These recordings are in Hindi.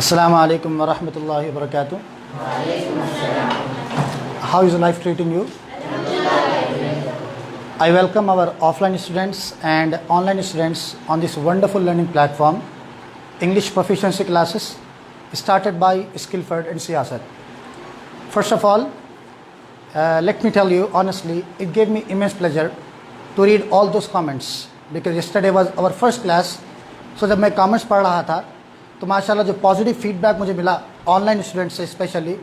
Assalamu alaikum wa rahmatullahi wa barakatuh. How is life treating you? I welcome our offline students and online students on this wonderful learning platform, English proficiency classes started by Skillford and Siyasat. First of all, let me tell you honestly, it gave me immense pleasure to read all those comments because yesterday was our first class. So जब मैं comments पढ़ रहा था तो माशाल्लाह जो पॉजिटिव फीडबैक मुझे मिला ऑनलाइन स्टूडेंट से स्पेशली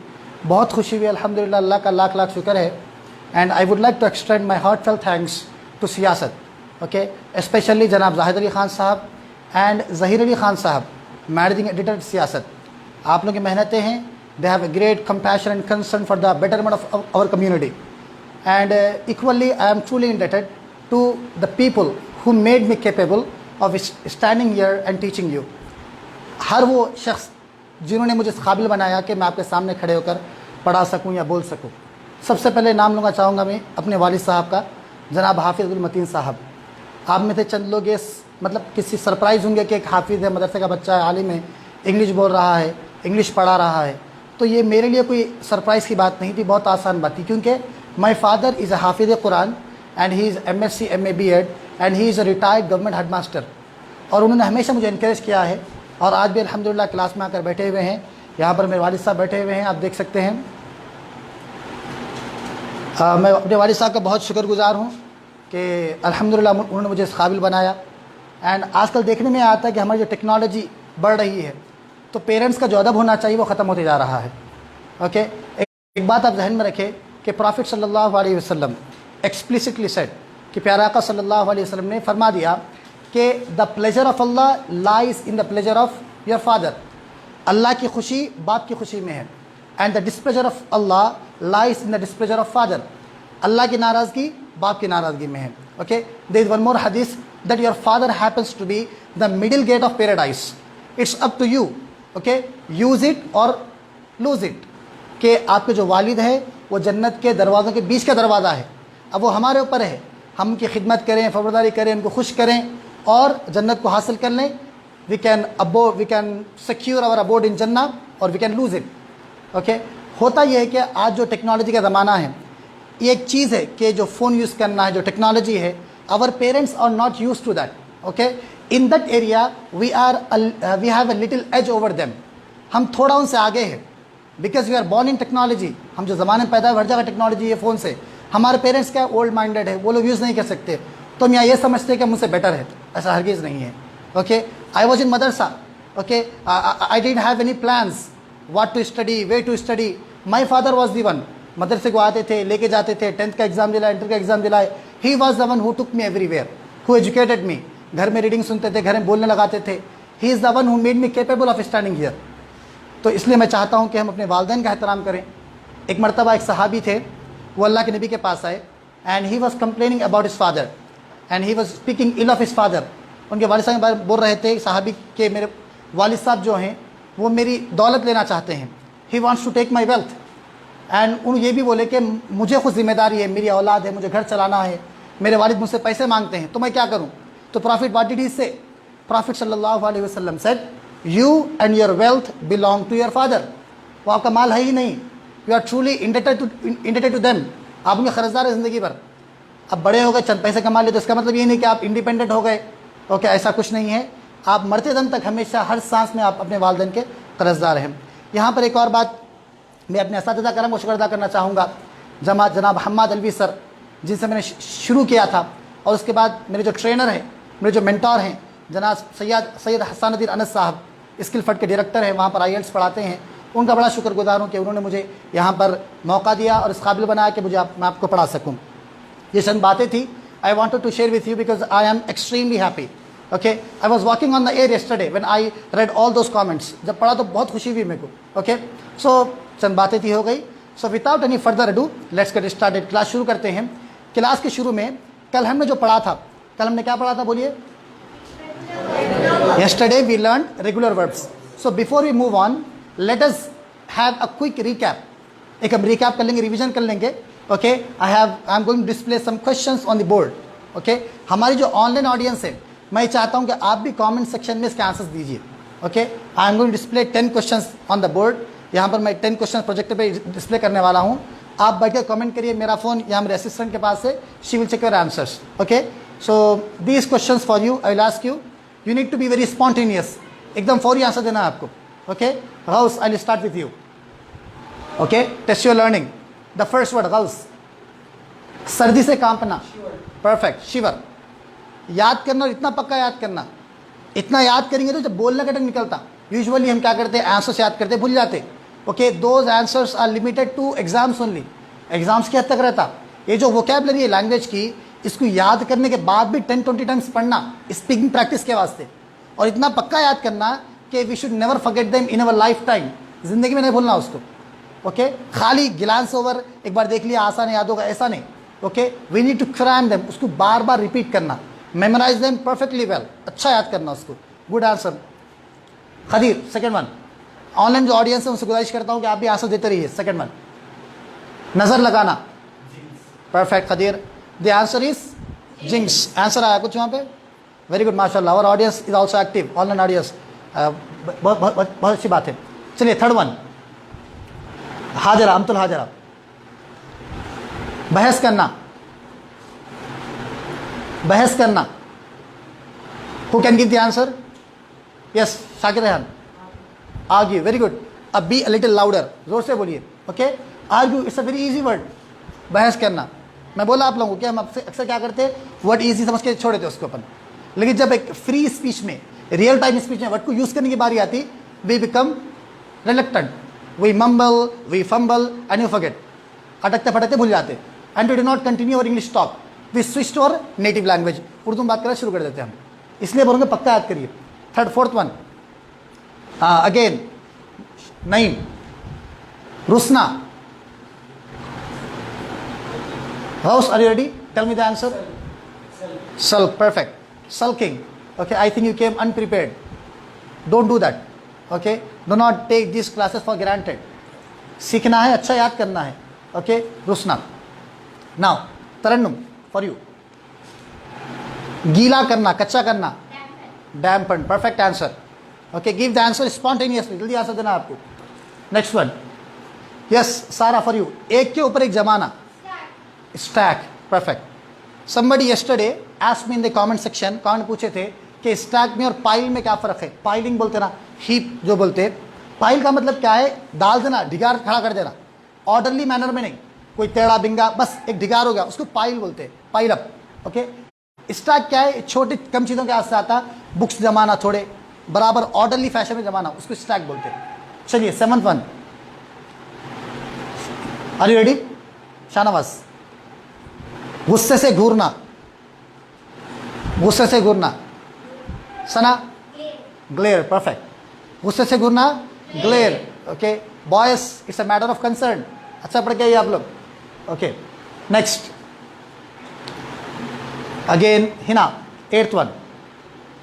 बहुत खुशी हुई। अल्हम्दुलिल्लाह, अल्लाह का लाख लाख शुक्र है। And I would like to extend my heartfelt thanks to Siasat, okay, specially जनाब जाहिद अली ख़ान साहब एंड ज़हीर अली ख़ान साहब, मैनेजिंग एडिटर सियासत। आप लोग की मेहनतें हैं, they have a great compassion and concern for the betterment of our community and equally I am truly indebted to the people who made me capable of standing here and teaching you. हर वो शख्स जिन्होंने मुझे इस काबिल बनाया कि मैं आपके सामने खड़े होकर पढ़ा सकूं या बोल सकूं। सबसे पहले नाम लूँगा चाहूँगा मैं अपने वालिद साहब का, जनाब हाफिज़ुल मतीन साहब। आप में से चंद लोग ये मतलब किसी सरप्राइज़ होंगे कि एक हाफिज़ है, मदरसे का बच्चा है, आलिम है, इंग्लिश बोल रहा है, इंग्लिश पढ़ा रहा है। तो ये मेरे लिए कोई सरप्राइज़ की बात नहीं थी, बहुत आसान बात थी, क्योंकि माई फादर इज़ अ हाफिज़ Quran and he is MSc MA B.Ed and he is a retired government head master. और उन्होंने हमेशा मुझे इनकरेज किया है और आज भी अल्हम्दुलिल्लाह क्लास में आकर बैठे हुए हैं। यहाँ पर मेरे वालिद साहब बैठे हुए हैं, आप देख सकते हैं। मैं अपने वालिद साहब का बहुत शुक्रगुजार हूँ कि अल्हम्दुलिल्लाह उन्होंने मुझे इस काबिल बनाया। एंड आजकल देखने में आता है कि हमारी जो टेक्नोलॉजी बढ़ रही है तो पेरेंट्स का जो अदब होना चाहिए वो ख़त्म होते जा रहा है। ओके, एक बात आप जहन में रखें कि प्रॉफिट सल्लल्लाहु अलैहि वसल्लम एक्सप्लिसिटली सेड कि प्यारा आका सल्लल्लाहु अलैहि वसल्लम ने फरमा दिया कि the pleasure of Allah lies in the pleasure of your father. Allah की खुशी बाप की खुशी में है and the displeasure of Allah lies in the displeasure of father. Allah की नाराज़गी बाप की नाराज़गी में है। Okay, there is one more हदीस that your father happens to be the middle gate of paradise. It's up to you, okay, use it or lose it. कि आपके जो वालिद है वो जन्नत के दरवाज़ों के बीच का दरवाज़ा है। अब वो हमारे ऊपर है, हम उनकी खिदमत करें, फ़र्माबरदारी करें, उनको खुश करें और जन्नत को हासिल कर लें। We can secure our abode in जन्ना or we can lose it. Okay, होता यह है कि आज जो टेक्नोलॉजी का ज़माना है, ये एक चीज़ है कि जो फ़ोन यूज़ करना है, जो टेक्नोलॉजी है, our parents are not use to that. Okay, in that area we have a little edge over them. हम थोड़ा उनसे आगे हैं because we are born in technology. हम जो ज़माने में पैदा हुए, हर जगह टेक्नोलॉजी है, फ़ोन से। हमारे पेरेंट्स क्या ओल्ड माइंडेड है, वो लोग यूज़ नहीं कर सकते, तो हम यहाँ ये समझते हैं कि मुझसे बेटर है। ऐसा हरगिज़ नहीं है। ओके, आई वॉज इन मदरसा, okay, I didn't have any plans what to study, way to study. My father was the one. मदरसे को आते थे, लेके जाते थे, 10th का एग्जाम दिलाए, इंटर का एग्जाम दिलाए। He was the one who took me everywhere, who educated me. घर में रीडिंग सुनते थे, घर में बोलने लगाते थे। He is the one who made me capable of standing here. तो इसलिए मैं चाहता हूँ कि हम अपने वालिदैन का एहतराम करें। एक मरतबा एक सहाबी थे, वो अल्लाह के नबी के पास आए and he was complaining about his father and he was speaking ill of his father. उनके वालिद साहब के बारे में बोल रहे थे सहाबी के मेरे वालिद साहब जो हैं वो मेरी दौलत लेना चाहते हैं। He wants to take my wealth and उन ये भी बोले कि मुझे खुद जिम्मेदारी है, मेरी औलाद है, मुझे घर चलाना है, मेरे वालिद मुझसे पैसे मांगते हैं, तो मैं क्या करूँ। तो प्रॉफिट व्हाट डिड ही से? प्रॉफिट सल्लल्लाहु अलैहि वसल्लम said you and your wealth belong to your father. वो आपका माल है ही नहीं, you are truly indebted to them. आप उनके कर्जदार है ज़िंदगी भर। अब बड़े हो गए, चंद पैसे कमा लिए, तो इसका मतलब ये नहीं कि आप इंडिपेंडेंट हो गए। ओके, ऐसा कुछ नहीं है। आप मरते दम तक हमेशा हर सांस में आप अपने वालिदैन के कर्जदार हैं। यहाँ पर एक और बात मैं अपने असातिज़ा करम को शुक्र अदा करना चाहूँगा। जनाब हम्माद अलवी सर, जिनसे मैंने शुरू किया था, और उसके बाद मेरे जो ट्रेनर हैं, मेरे जो मेंटोर हैं, जनाब सैयद हसानुद्दीन अनस साहब, स्किलफर्ड के डायरेक्टर हैं, वहाँ पर IELTS पढ़ाते हैं। उनका बड़ा शुक्रगुजार हूँ कि उन्होंने मुझे यहाँ पर मौका दिया और इस काबिल बनाया कि मैं आपको पढ़ा सकूँ। ये चंद बातें थी I wanted to share with you because I am extremely happy. Okay, I was walking on the air yesterday when I read all those comments. जब पढ़ा तो बहुत खुशी हुई मेरे को। ओके, सो चंद बातें थी हो गई। So without any further ado let's get started. Class शुरू करते हैं। क्लास के शुरू में कल हमने जो पढ़ा था, कल हमने क्या पढ़ा था बोलिए? Yesterday we learned regular verbs. So before we move on, let us have a quick recap. एक हम recap कर लेंगे, रिवीजन कर लेंगे। Okay, I am going to display some questions on the board. Okay, हमारी जो ऑनलाइन ऑडियंस है, मैं चाहता हूँ कि आप भी कमेंट सेक्शन में इसके आंसर्स दीजिए। Okay, I am going display 10 questions on the board. यहाँ पर मैं 10 क्वेश्चन प्रोजेक्टर पे डिस्प्ले करने वाला हूँ। आप बैठ के कमेंट करिए, मेरा फ़ोन यहाँ मेरे असिस्टेंट के पास है, she will check your answers. Okay, so these questions for you, I will ask you, you need to be very spontaneous, एकदम फौरी आंसर देना है आपको। Okay, Ghaus, I will start with you. Okay, test your learning. The first word Ghaus, सर्दी से कांपना, परफेक्ट। शिवर, याद करना और इतना पक्का याद करना, इतना याद करेंगे तो जब बोलने का टंग निकलता, यूजुअली हम क्या करते हैं, आंसर्स याद करते भूल जाते। Okay, those answers are limited to exams only, exams की हद तक रहता। ये जो वोकैबुलरी है लैंग्वेज की, इसको याद करने के बाद भी 10-20 टाइम्स पढ़ना स्पीकिंग प्रैक्टिस के वास्ते, और इतना पक्का याद करना कि we should never forget them in our life time, जिंदगी में नहीं भूलना उसको। ओके, खाली ग्लांस ओवर, एक बार देख लिया आसान याद होगा, ऐसा नहीं। Okay, we need to cram them, उसको बार बार रिपीट करना, मेमोराइज देम परफेक्टली वेल, अच्छा याद करना उसको। Good answer Khadeer. Second one, online जो ऑडियंस है उनसे गुजारिश करता हूँ कि आप भी आंसर देते रहिए। सेकंड वन, नजर लगाना, perfect Khadeer. The answer is jinx. Answer आया कुछ वहाँ पे, वेरी गुड, माशाल्लाह। और audience is also active, online audience, बहुत अच्छी बात है। चलिए थर्ड वन, हाजरा, अमतुल हाजरा, बहस करना, बहस करना। Who can give the answer? Yes, Shakir Rehan. Argue, very good. अब बी अ लिटिल लाउडर, जोर से बोलिए। Okay, argue it's a very easy word, बहस करना। मैं बोला आप लोगों को कि हम अक्सर क्या करते हैं, वर्ड इजी समझ के छोड़ देते उसको अपन, लेकिन जब एक फ्री स्पीच में, रियल टाइम स्पीच में वर्ड को यूज करने की बारी आती, we become reluctant, we mumble, we fumble and you forget, अटकते फटकते भूल जाते, and we do not continue our English talk, we switch to our native language, Urdu में बात करना शुरू कर देते हैं हम। इसलिए बोलूँगा पक्का याद करिए। Third, fourth one, again Naeem, रुसना। House, are you ready? Tell me the answer. Sulk, perfect. Sulking. Okay, I think you came unprepared. Don't do that. Okay, do not take these classes for granted. सीखना है, अच्छा याद करना है। Okay, रुसना। Now, Tarannum for you. गीला करना, कच्चा करना, dampen. Perfect answer. Okay, give the answer spontaneously. जल्दी आंसर देना आपको। Next one. Yes, Sara for you. एक के ऊपर एक जमाना, stack. Perfect. Somebody yesterday asked me in the comment section, comment पूछे थे कि स्टैक में और पाइल में क्या फ़र्क है। पाइलिंग बोलते ना, हीप जो बोलते, पाइल का मतलब क्या है, डाल देना, ढिगार खड़ा कर देना, ऑर्डरली मैनर में नहीं, कोई टेढ़ा बिंगा, बस एक ढिगार हो गया, उसको पाइल बोलते हैं, पाइल अप। ओके, स्टैक क्या है, छोटी कम चीज़ों के हाथ से आता, बुक्स जमाना, थोड़े बराबर ऑर्डरली फैशन में जमाना, उसको स्टैक बोलते हैं। चलिए seventh one, are you ready? Shahnawaz, गुस्से से घूरना, गुस्से से घूरना। सना, ग्लेयर, परफेक्ट। गुस्से से घूरना, glare. Okay, boys it's a matter of concern, अच्छा पढ़ के आइए आप लोग। Okay, next again Hina, eighth one,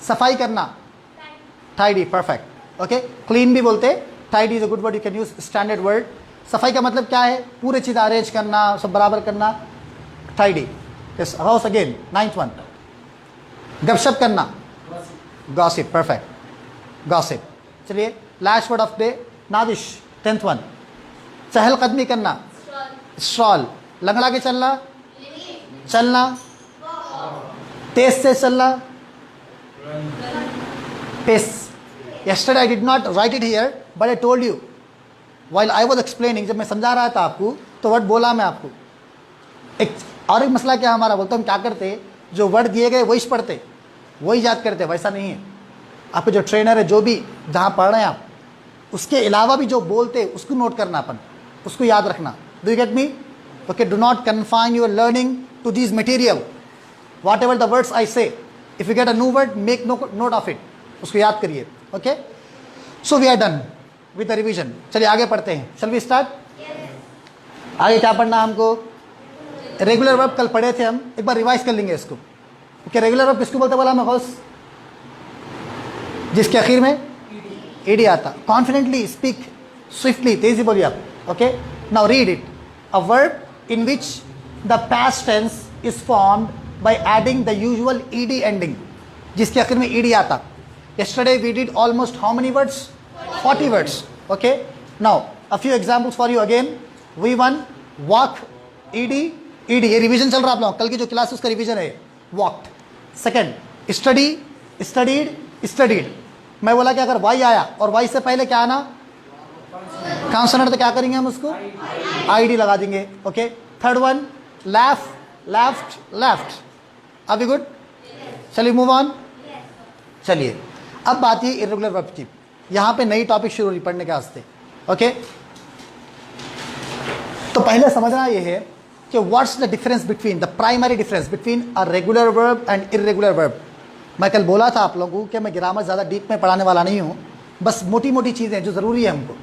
सफाई करना, टाइडी, परफेक्ट। ओके, क्लीन भी बोलते, tidy is a good word, you can use standard word. सफाई का मतलब क्या है, पूरे चीज़ अरेंज करना, सब बराबर करना, tidy. Yes, house again, ninth one, गपशप करना, गॉसिप, परफेक्ट, गॉसिप। चलिए last word of day, Nadish, 10th one, चहलकदमी करना, स्ट्रॉल, लंगड़ा के चलना, चलना, तेज से चलना, pace. yesterday I did not write it here but I told you while I was explaining, जब मैं समझा रहा था आपको तो वर्ड बोला मैं आपको। एक और एक मसला क्या हमारा, बोलते हम क्या करते, जो वर्ड दिए गए वही पढ़ते, वही याद करते, वैसा नहीं है। आपके जो ट्रेनर है, जो भी जहाँ पढ़ रहे हैं आप, उसके अलावा भी जो बोलते उसको नोट करना, अपन उसको याद रखना। Do you get me? Okay, do not confine your learning to this material, whatever the words I say, if you get a new word make note of it, उसको याद करिए। Okay, so we are done with the revision. चलिए आगे पढ़ते हैं, शल वी स्टार्ट? आगे क्या पढ़ना हमको? रेगुलर वर्ब कल पढ़े थे हम, एक बार रिवाइज कर लेंगे इसको। ओके, रेगुलर वर्ब किसको बोलते बोला मैं, हौस, जिसके आखिर में ईडी आता। कॉन्फिडेंटली स्पीक, स्विफ्टली, तेजी बोलिए आप। Okay, now read it, a verb in which the past tense is formed by adding the usual ED ending, जिसके आखिर में ईडी आता। Yesterday we did almost how many words? 40 words. Okay. Now a few examples for you again. V1 walk, ed, ये रिवीजन चल रहा है आप लोगों, कल की जो क्लास उसका रिवीजन है. Walked. Second study, studied, studied. मैं बोला कि अगर वाई आया और वाई से पहले क्या आना, कॉन्सोनेंट, तो क्या करेंगे हम उसको आईडी लगा देंगे. Okay. Third one left, left, left. Are we good? चलिए मूव ऑन. चलिए अब बात है इरेगुलर वर्ब की. यहाँ पे नई टॉपिक शुरू हुई पढ़ने के वास्ते. ओके. तो पहले समझना ये है कि what's the difference between, the primary difference between a regular verb and irregular verb. मैं कल बोला था आप लोगों को कि मैं ग्रामर ज़्यादा डीप में पढ़ाने वाला नहीं हूँ, बस मोटी मोटी चीज़ें जो ज़रूरी है हमको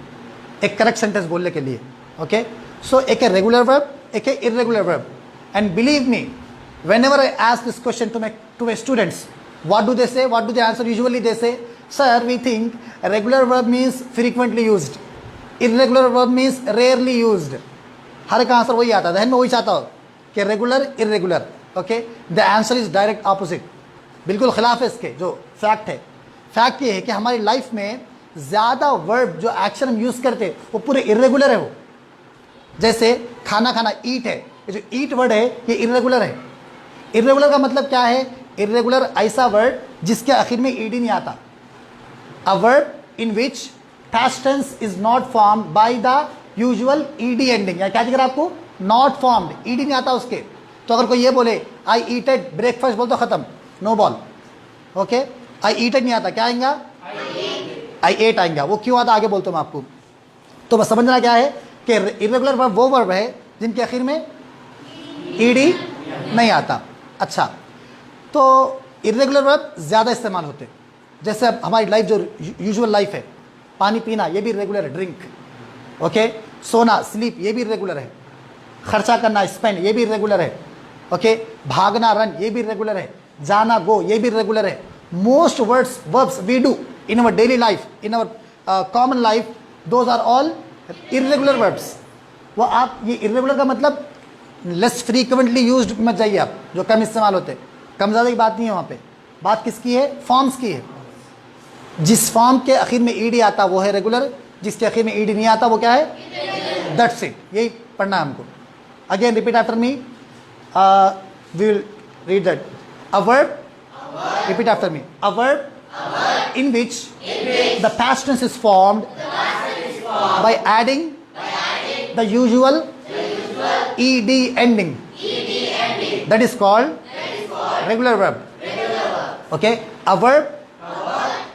एक करेक्ट सेंटेंस बोलने के लिए. ओके. सो एक है रेगुलर वर्ब, एक है irregular verb. And believe me, whenever I ask this question to my students, what do they say? What do they answer? Usually they say, sir, we think a regular verb means frequently used, irregular verb means rarely used. हर एक आंसर वही आता है, ध्यान में वही चाहता हो कि regular irregular. Okay. The answer is direct opposite, बिल्कुल खिलाफ है इसके. जो फैक्ट है, फैक्ट ये है कि हमारी लाइफ में ज़्यादा वर्ब जो एक्शन हम यूज़ करते हैं वो पूरे इरेगुलर है. वो जैसे खाना खाना, ईट है, ये जो ईट वर्ड है ये इरेगुलर है. इरेगुलर का मतलब क्या है? इरेगुलर ऐसा वर्ड जिसके आखिर में ईडी नहीं आता. A word in which past tense is not formed by the usual ED ending. या क्या दिख रहा है आपको? नॉट फॉर्म्ड, ईडी नहीं आता उसके. तो अगर कोई ये बोले आई ईटेड ब्रेकफास्ट, बोल तो खत्म, नो बॉल. ओके. आई ईटेड नहीं आता, क्या आएगा? आई एट आएगा. वो क्यों आता आगे बोलता हूँ मैं आपको. तो बस समझना क्या है कि इरेगुलर वर्ब वो वर्ब है जिनके आखिर में ईडी नहीं आता. अच्छा, तो इरेगुलर वर्ब ज़्यादा इस्तेमाल होते हैं. जैसे अब हमारी लाइफ जो यूजुअल लाइफ है, पानी पीना ये भी रेगुलर है, ड्रिंक. ओके. सोना, स्लीप, ये भी रेगुलर है. खर्चा करना, स्पेंड, ये भी रेगुलर है. ओके. भागना, रन, ये भी रेगुलर है. जाना, गो, ये भी रेगुलर है. Most words verbs we do in our daily life, in our common life, those are all irregular verbs. वो आप ये इरेगुलर का मतलब लेस फ्रीक्वेंटली यूज्ड मत जाइए आप, जो कम इस्तेमाल होते हैं. कम ज़्यादा की बात नहीं है वहाँ पे, बात किसकी है? फॉर्म्स की है. जिस फॉर्म के आखिर में ईडी आता वो है रेगुलर, जिसके आखिर में ईडी नहीं आता वो क्या है? That's it. यही पढ़ना है हमको. Again repeat after me, we will read that. A verb, repeat after me. A verb in which the past tense is formed by adding the usual ed ending. That is called regular verb. Okay. A verb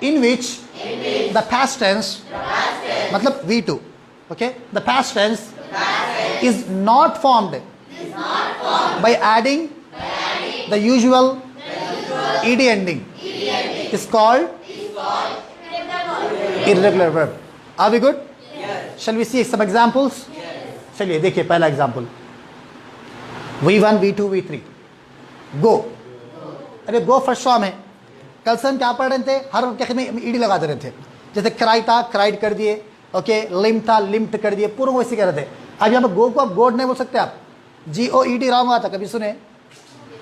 in which the past tense, मतलब V2. Okay. The past tense is not formed by adding the usual ed ending. Is called irregular verb. Are we good? Yes. Shall we see some examples? Yes. चलिए देखिए पहला एग्जाम्पल. V1, V2, V3. गो. अरे गो फर्स्ट फॉर्म है. कल से हम क्या पढ़ रहे थे? हर वर्ब में ईडी लगा दे रहे थे. जैसे क्राई था, क्राइड कर दिए. ओके. लिम था, लिम्ट कर दिए. पूरा वैसे कह रहे थे. अब यहाँ पर गो को आप गोड नहीं बोल सकते आप. GOED रॉन्ग आता, कभी सुने?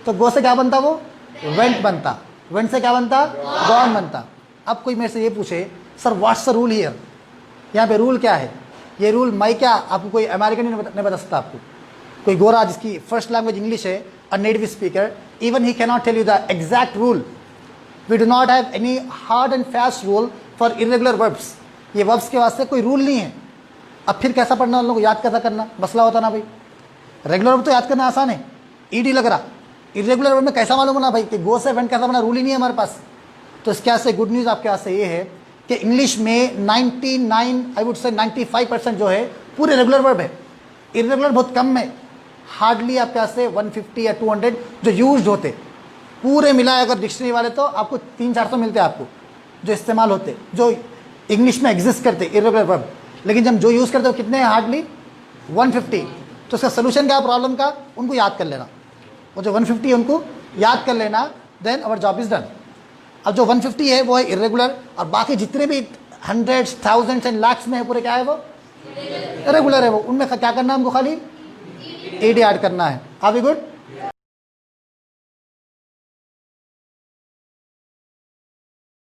तो गो से क्या बनता? वो वेंट बनता. वेंट से क्या बनता? गॉन बनता. अब कोई मेरे से ये पूछे, sir what's the rule here? यहाँ पे रूल क्या है? ये रूल मैं क्या आपको कोई अमेरिकन नहीं बता सकता. आपको कोई गोरा जिसकी फर्स्ट लैंग्वेज इंग्लिश है, a native speaker, even he can not tell you the exact rule. We do not have any hard and fast rule for irregular verbs. ये वर्ब्स के वास्ते कोई रूल नहीं है. अब फिर कैसा पढ़ना, उन लोगों को याद कैसा करना? मसला होता ना भाई. रेगुलर वर्ब तो याद करना आसान है, ईडी लग रहा. इरेगुलर वर्ब में कैसा मालूम ना भाई कि गो से वेंट कैसा बना? रूल ही नहीं है हमारे पास. तो इसके से गुड न्यूज़ आपके पास ये है कि इंग्लिश में 99 आई वुड से 95% जो है पूरे रेगुलर वर्ब है. इरेगुलर बहुत कम है, हार्डली आपके पास से 150 या 200 जो यूज्ड होते. पूरे मिलाए अगर डिक्शनरी वाले तो आपको 300-400 मिलते हैं आपको जो इस्तेमाल होते, जो इंग्लिश में एग्जिस्ट करते इरेगुलर वर्ब. लेकिन जब जो यूज़ करते हो कितने हैं? हार्डली 150. तो इसका सोल्यूशन क्या है प्रॉब्लम का? उनको याद कर लेना. वो जो 150 है उनको याद कर लेना, then our job is done. अब जो 150 है वो है इरेगुलर, और बाकी जितने भी हंड्रेड्स, थाउजेंड्स एंड लाख्स में है पूरे क्या है? वो रेगुलर है. वो उनमें क्या करना है हमको? खाली ईडी ऐड करना है. Are we good?